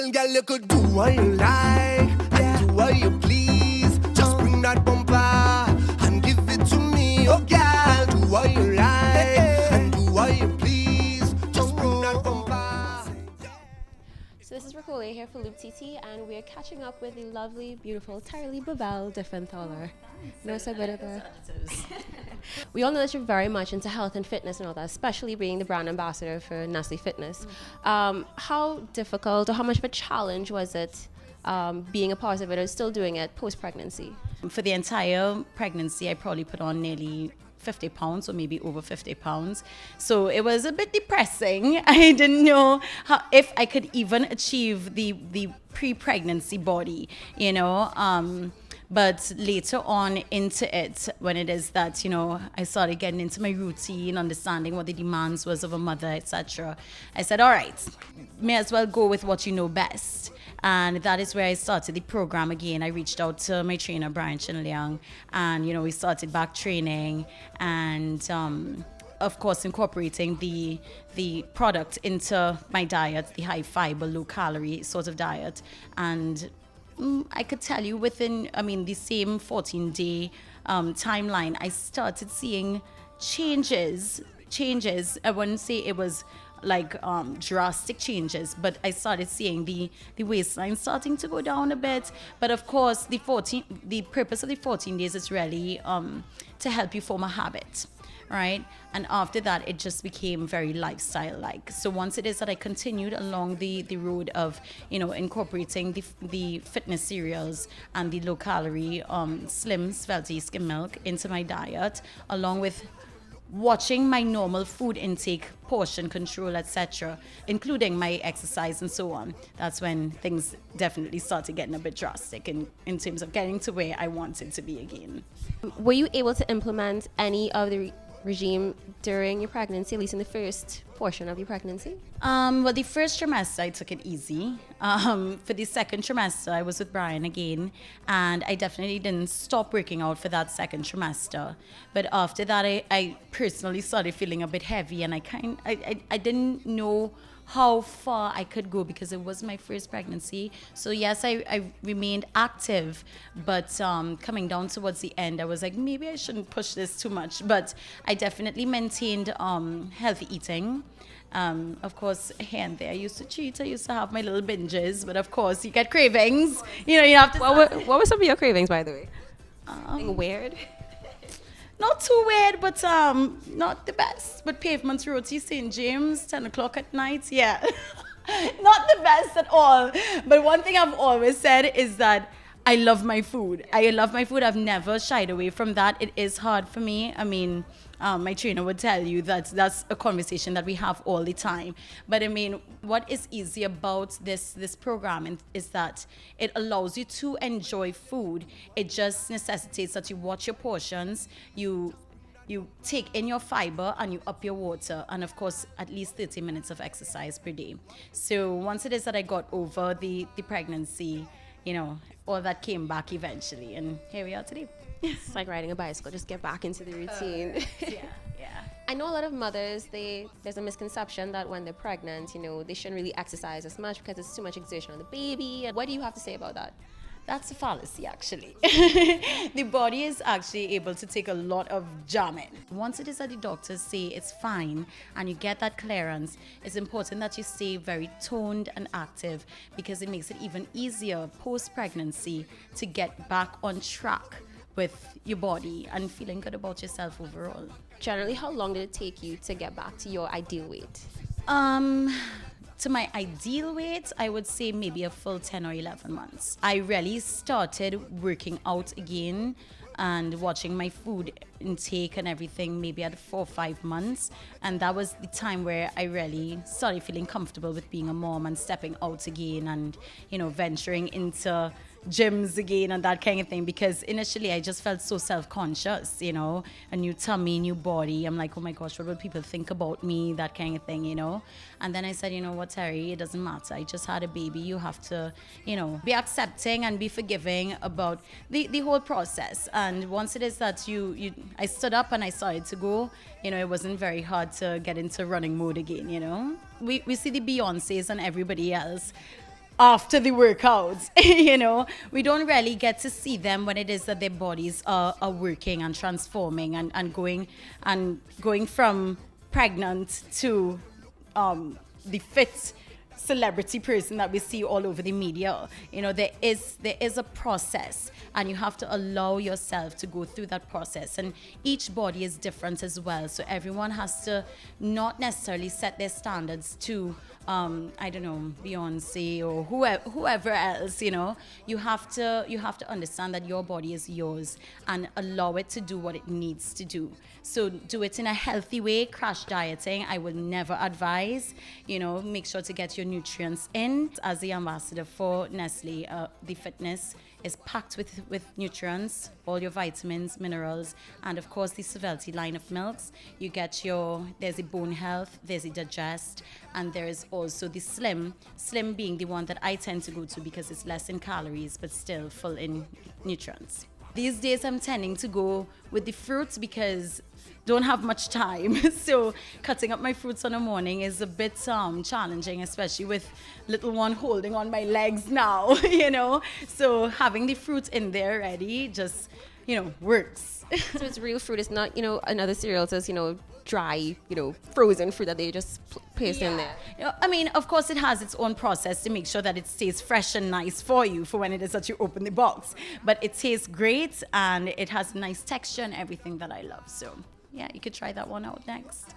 Well, girl, you could do what you like and do what you please. Just bring that bumper and give it to me. Oh, girl, do what you like and do what you please. Just bring that bumper. So this is Leigh here for Loop TT, and we're catching up with the lovely, beautiful Teri Dieffenthaller. Know us a bit of a... We all know that you're very much into health and fitness and all that, especially being the brand ambassador for Nestle Fitness. How difficult or how much of a challenge was it being a part of it or still doing it post-pregnancy? For the entire pregnancy, I probably put on nearly 50 pounds or maybe over 50 pounds. So it was a bit depressing. I didn't know if I could even achieve the pre-pregnancy body, you know. But later on into it, when it is that, you know, I started getting into my routine, understanding what the demands was of a mother, etc., I said, all right, may as well go with what you know best. And that is where I started the program again. I reached out to my trainer, Brian Chinliang, and, you know, we started back training and, of course, incorporating the product into my diet, the high fiber, low calorie sort of diet. And I could tell you within, the same 14-day timeline, I started seeing changes. I wouldn't say it was like drastic changes, but I started seeing the waistline starting to go down a bit. But of course, the purpose of the 14 days is really to help you form a habit. Right? And after that, it just became very lifestyle-like. So once it is that I continued along the road of, you know, incorporating the fitness cereals and the low-calorie slim, svelte skim milk into my diet, along with watching my normal food intake, portion control, etc., including my exercise and so on, that's when things definitely started getting a bit drastic in terms of getting to where I wanted to be again. Were you able to implement any of the regime during your pregnancy, at least in the first portion of your pregnancy? Well, the first trimester, I took it easy. For the second trimester, I was with Brian again, and I definitely didn't stop working out for that second trimester. But after that, I personally started feeling a bit heavy, and I didn't know how far I could go because it was my first pregnancy. So yes, I remained active, but coming down towards the end, I was like, maybe I shouldn't push this too much. But I definitely maintained healthy eating. Of course, here and there, I used to cheat. I used to have my little binges, but of course, you get cravings. You know, you have to... What were some of your cravings, by the way? Anything weird? Not too weird, but not the best. But pavement roti, St. James, 10 o'clock at night, yeah. Not the best at all. But one thing I've always said is that I love my food. I've never shied away from that. It is hard for me. My trainer would tell you that that's a conversation that we have all the time. But what is easy about this program is that it allows you to enjoy food. It just necessitates that you watch your portions, you take in your fiber and you up your water, and of course at least 30 minutes of exercise per day. So once it is that I got over the pregnancy, you know, all that came back eventually, and here we are today. It's like riding a bicycle, just get back into the routine. Yeah. I know a lot of mothers, there's a misconception that when they're pregnant, you know, they shouldn't really exercise as much because it's too much exertion on the baby. What do you have to say about that? That's a fallacy, actually. The body is actually able to take a lot of jamming. Once it is that the doctors say it's fine and you get that clearance, it's important that you stay very toned and active because it makes it even easier post-pregnancy to get back on track with your body and feeling good about yourself overall. Generally, how long did it take you to get back to your ideal weight? To my ideal weight, I would say maybe a full 10 or 11 months. I really started working out again and watching my food intake and everything maybe at 4 or 5 months. And that was the time where I really started feeling comfortable with being a mom and stepping out again and, you know, venturing into gyms again and that kind of thing, because initially I just felt so self-conscious, you know, a new tummy, new body. I'm like, oh my gosh, what will people think about me, that kind of thing, you know. And then I said, you know what, Teri, it doesn't matter, I just had a baby. You have to, you know, be accepting and be forgiving about the whole process. And once it is that I stood up and I started to go, you know, it wasn't very hard to get into running mode again, you know. We see the Beyoncés and everybody else after the workouts. You know, we don't really get to see them when it is that their bodies are working and transforming and going from pregnant to the fit celebrity person that we see all over the media. You know, there is a process, and you have to allow yourself to go through that process, and each body is different as well, so everyone has to not necessarily set their standards to I don't know, Beyonce or whoever else. You know, you have to understand that your body is yours and allow it to do what it needs to do. So do it in a healthy way. Crash dieting, I would never advise. You know, make sure to get your nutrients in. As the ambassador for Nestle, the fitness is packed with nutrients, all your vitamins, minerals, and of course the Civility line of milks. You get there's a bone health, there's a digest, and there is also the slim being the one that I tend to go to because it's less in calories but still full in nutrients. These days I'm tending to go with the fruits because don't have much time. So cutting up my fruits on a morning is a bit challenging, especially with little one holding on my legs now, you know. So having the fruit in there ready just, you know, works. So it's real fruit. It's not, you know, another cereal says, you know, dry, you know, frozen fruit that they just paste in there. You know, I mean, of course, it has its own process to make sure that it stays fresh and nice for you for when it is that you open the box. But it tastes great and it has nice texture and everything that I love. So yeah, you could try that one out next.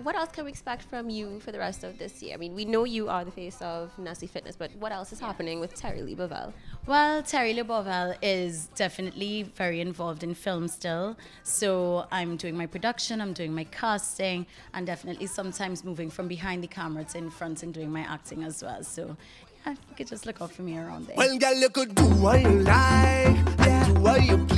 What else can we expect from you for the rest of this year? I mean, we know you are the face of Nestle Fitness, but what else is happening with Teri Leigh Bovell? Well, Teri Leigh Bovell is definitely very involved in film still. So I'm doing my production, I'm doing my casting, and definitely sometimes moving from behind the camera to in front and doing my acting as well. So yeah, you could just look out for me around there. Well, girl, you could do what you like, do what you please.